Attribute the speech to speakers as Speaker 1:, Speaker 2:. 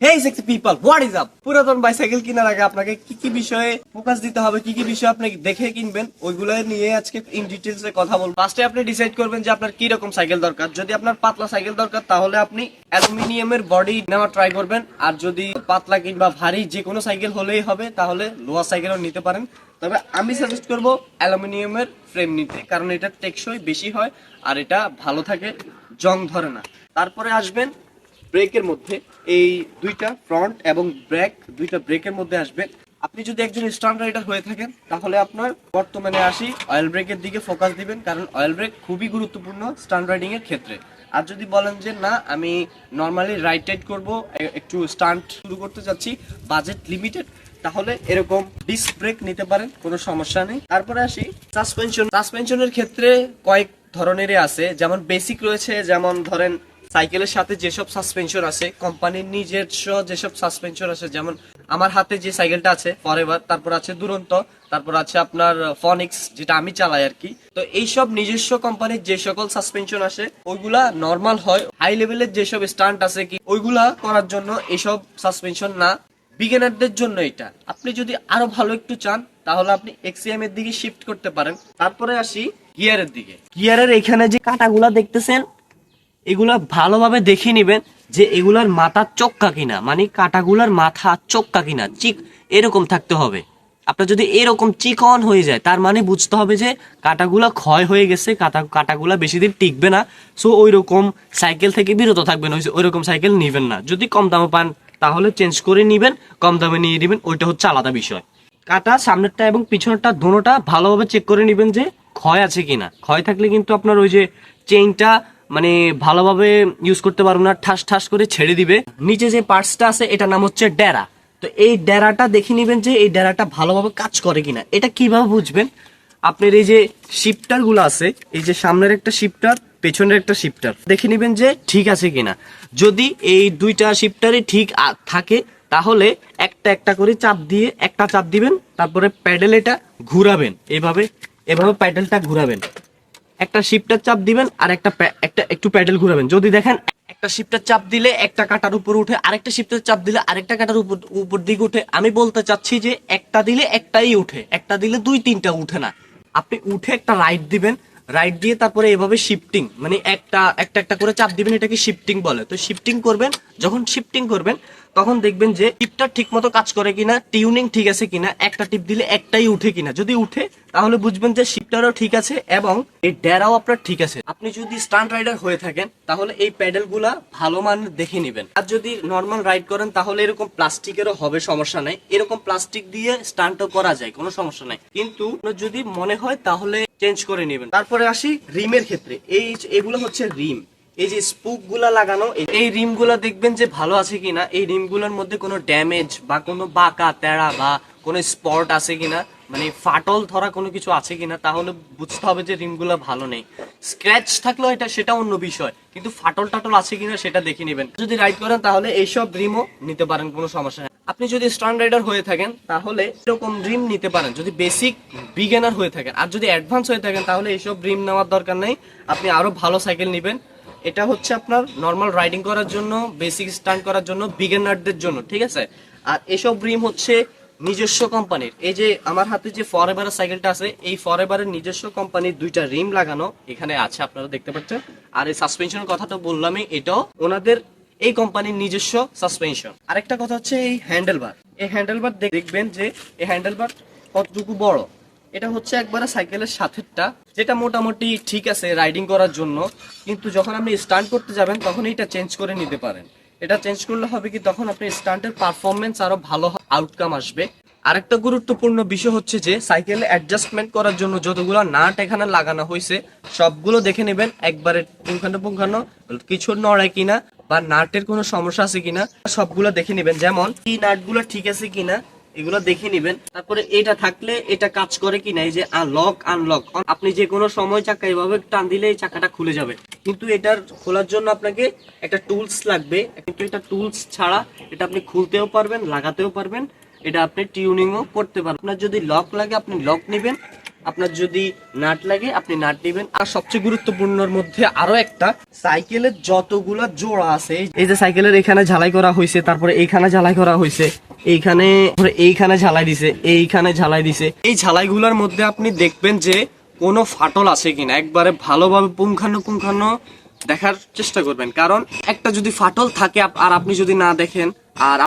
Speaker 1: Hey sexy people, what is up? পুরাতন bicycle কেনার আগে আপনাকে কি কি বিষয়ে ফোকাস দিতে হবে, কি কি বিষয় আপনি দেখে কিনবেন, ওইগুলো নিয়ে আজকে ইন ডিটেইলস এ কথা বলবো। ফার্স্টে আপনি ডিসাইড করবেন যে আপনার কি রকম সাইকেল দরকার। যদি আপনার পাতলা সাইকেল দরকার তাহলে আপনি অ্যালুমিনিয়ামের বডি নেওয়া ট্রাই করবেন, আর যদি পাতলা কিংবা ভারী যে কোনো সাইকেল হলেই হবে তাহলে লোহা সাইকেলও নিতে পারেন। তবে আমি সাজেস্ট করব অ্যালুমিনিয়ামের ফ্রেম নিতে, কারণ এটা টেকসই বেশি হয় আর এটা ভালো থাকে, জং ধরে না। তারপরে আসবেন ব্রেকের মধ্যে, এই দুইটা ফ্রন্ট এবং দুইটা ব্রেকের মধ্যে আসবে। আপনি যদি একজন স্টান্ট রাইডার হয়ে থাকেন তাহলে আপনার বর্তমানে আসি অয়েল ব্রেকের দিকে ফোকাস দিবেন, কারণ অয়েল ব্রেক খুবই গুরুত্বপূর্ণ স্টান্ট রাইডিং এর ক্ষেত্রে। আর যদি বলেন যে না আমি নর্মালি রাইড করব, একটু স্টান্ট শুরু করতে যাচ্ছি, বাজেট লিমিটেড, তাহলে এরকম ডিস্ক ব্রেক নিতে পারেন, কোনো সমস্যা নেই। তারপরে আসি সাসপেনশনের ক্ষেত্রে কয়েক ধরনেরই আছে, যেমন বেসিক রয়েছে, যেমন ধরেন সাইকেলের সাথে যেসব সাসপেনশন আছে, কোম্পানির নিজস্ব যেসব সাসপেনশন আছে, যেমন আমার হাতে যে সাইকেলটা আছে ফরএভার, তারপর আছে দুরন্ত, তারপর আছে আপনার ফনিক্স যেটা আমি চালাই আর কি। তো এইসব নিজস্ব কোম্পানির যে সকল সাসপেনশন আসে ওইগুলা নর্মাল হয়। হাই লেভেলের যেসব স্টান্ট আছে কি ওইগুলা করার জন্য এইসব সাসপেনশন না, বিগিনারদের জন্য এটা। আপনি যদি আরো ভালো একটু চান তাহলে আপনি এক্সিএম এর দিকে শিফট করতে পারেন। তারপরে আসি গিয়ারের দিকে। গিয়ারের এখানে যে কাঁটাগুলা দেখতেছেন এগুলা ভালোভাবে দেখে নিবেন যে এগুলার মাথা চোক্কা কিনা, মানে কাঁটাগুলার মাথা চোক্কা কিনা, চিক এরকম থাকতে হবে। আপনার যদি এরকম চিকন হয়ে যায় তার মানে বুঝতে হবে যে কাঁটাগুলা ক্ষয় হয়ে গেছে, কাঁটাগুলা বেশি দিন টিকবে না। সো ওই রকম সাইকেল থেকে বিরত থাকবেন, ওই রকম সাইকেল নিবেন না। যদি কম দামে পান তাহলে চেঞ্জ করে নিবেন, কম দামে নিয়ে নিবেন, ওইটা হচ্ছে আলাদা বিষয়। কাঁটা সামনেরটা এবং পিছনেরটা দোনোটা ভালোভাবে চেক করে নিবেন যে ক্ষয় আছে কিনা। ক্ষয় থাকলে কিন্তু আপনার ওই যে চেইনটা মানে ভালোভাবে ইউজ করতে পারবো না, ঠাস ঠাস করে ছেড়ে দিবে। নিচে যে পার্টসটা আছে এটার নাম হচ্ছে ডেরা। তো এই ডেরাটা দেখে নিবেন যে এই ডেরাটা ভালোভাবে কাজ করে কিনা। এটা কিভাবে বুঝবেন? আপনার এই যে শিফটার গুলো আছে, এই যে সামনের একটা শিফটার, পেছনের একটা শিফটার, দেখে নিবেন যে ঠিক আছে কিনা। যদি এই দুইটা শিফটারই ঠিক থাকে তাহলে একটা একটা করে চাপ দিয়ে একটা চাপ দিবেন, তারপরে প্যাডেল এটা ঘুরাবেন, এভাবে এভাবে প্যাডেলটা ঘুরাবেন, একটা শিফটার চাপ দিবেন আর একটা একটু প্যাডেল ঘুরাবেন। যদি দেখেন একটা শিফটার চাপ দিলে একটা কাটার উপর উঠে, আরেকটা শিফটার চাপ দিলে আরেকটা কাটার উপর দিকে উঠে, আমি বলতে চাচ্ছি যে একটা দিলে একটাই উঠে, একটা দিলে দুই তিনটা উঠে না। আপনি উঠে একটা রাইট দিবেন, রাইট দিয়ে তারপরে এভাবে শিফটিং, মানে একটা একটা একটা করে চাপ দিবেন, এটাকে শিফটিং বলে। তো শিফটিং করবেন, যখন শিফটিং করবেন তখন দেখবেন যে টিপটা ঠিক মতো কাজ করে কিনা, টিউনিং ঠিক আছে কিনা, একটা টিপ দিলে একটাই উঠে কিনা। যদি উঠে তাহলে বুঝবেন যে শিফটারও ঠিক আছে এবং এই ডেরাও আপনার ঠিক আছে। আপনি যদি স্টান্ট রাইডার হয়ে থাকেন তাহলে এই প্যাডেল গুলা ভালো মানের দেখে নেবেন। আর যদি নর্মাল রাইড করেন তাহলে এরকম প্লাস্টিকেরও হবে, সমস্যা নাই, এরকম প্লাস্টিক দিয়ে স্টান্টও করা যায়, কোনো সমস্যা নাই। কিন্তু যদি মনে হয় তাহলে চেঞ্জ করে নেবেন। তারপরে আসি রিমের ক্ষেত্রে। এগুলো হচ্ছে রিম, এই যে স্পুক গুলা লাগানো, এই রিম গুলা দেখবেন যে ভালো আছে কিনা, এই রিম গুলার মধ্যে কোনো ড্যামেজ বা কোনো বাঁকা তেড়া বা কোনো স্পট আছে কিনা, মানে ফাটল ধরা কোনো কিছু আছে কিনা, তাহলে বুঝতে হবে যে রিম গুলা ভালো নেই। স্ক্র্যাচ থাকলেও সেটা অন্য বিষয়, কিন্তু ফাটল টাটল আছে কিনা সেটা দেখে নেবেন। যদি রাইড করেন তাহলে এইসব রিমও নিতে পারেন, কোনো সমস্যা নেই। আপনি যদি স্টান্ট রাইডার হয়ে থাকেন তাহলে এরকম রিম নিতে পারেন, যদি বেসিক বিগিনার হয়ে থাকেন। আর যদি অ্যাডভান্স হয়ে থাকেন তাহলে এইসব রিম নেওয়ার দরকার নেই, আপনি আরো ভালো সাইকেল নেবেন। এটা হচ্ছে আপনার নর্মাল রাইডিং করার জন্য, বেসিক স্টান্ট করার জন্য, বিগিনারদের জন্য, ঠিক আছে। আর এসব রিম হচ্ছে নিজস্ব কোম্পানির। এই যে আমার হাতে যে ফরএভারের সাইকেলটা আছে, এই ফরএভারের নিজস্ব কোম্পানির দুইটা রিম লাগানো এখানে আছে, আপনারা দেখতে পাচ্ছেন। আর এই সাসপেনশনের কথা তো বললামই, এটাও ওনাদের এই কোম্পানির নিজস্ব সাসপেনশন। আরেকটা কথা হচ্ছে এই হ্যান্ডেলবার। এই হ্যান্ডেলবার দেখবেন যে এই হ্যান্ডেলবার কতটুকু বড়। এটা হচ্ছে একবারে সাইকেলের সাথেরটা, যেটা মোটামুটি ঠিক আছে রাইডিং করার জন্য, কিন্তু যখন আপনি স্টান্ট করতে যাবেন তখন এটা চেঞ্জ করে নিতে পারেন। এটা চেঞ্জ করলে হবে কি, তখন আপনি স্টান্টের পারফরমেন্স আরো ভালো আউটকাম আসবে। আরেকটা গুরুত্বপূর্ণ বিষয় হচ্ছে যে সাইকেলে অ্যাডজাস্টমেন্ট করার জন্য যতগুলো নাট এখানে লাগানো হয়েছে সবগুলো দেখে নেবেন একবারে পুঙ্খানো, কিছু নড়ে কিনা বা নাটের কোনো সমস্যা আছে কিনা সবগুলো দেখে নেবেন। যেমন এই নাটগুলো ঠিক আছে কিনা এগুলো দেখে নিবেন। তারপরে এটা থাকলে এটা কাজ করে কিনা, এই যে লক আনলক, আপনি যে কোনো সময় চাকা এভাবে টান দিলে এই চাকাটা খুলে যাবে, কিন্তু এটার খোলার জন্য আপনাকে একটা টুলস লাগবে। কিন্তু এটা টুলস ছাড়া এটা আপনি খুলতেও পারবেন, লাগাতেও পারবেন, এটা আপনি টিউনিংও করতে পারবেন। আপনার যদি লক লাগে আপনি লক নেবেন, আপনার যদি নাট লাগে আপনি নাট নেবেন। আর সবচেয়ে গুরুত্বপূর্ণর মধ্যে আরো একটা, সাইকেলের যতগুলা জোড়া আছে, এই যে সাইকেলের এখানে ঝালাই করা হয়েছে, তারপরে এইখানে ঝালাই করা হয়েছে, এইখানে ঝালাই দিছে, এইখানে ঝালাই দিছে, এই ঝালাইগুলোর মধ্যে আপনি দেখবেন যে কোনো ফাটল আছে কিনা, একবারে ভালোভাবে পুঙ্খানুপুঙ্খানু দেখার চেষ্টা করবেন। কারণ একটা যদি ফাটল থাকে আর আপনি যদি না দেখেন আর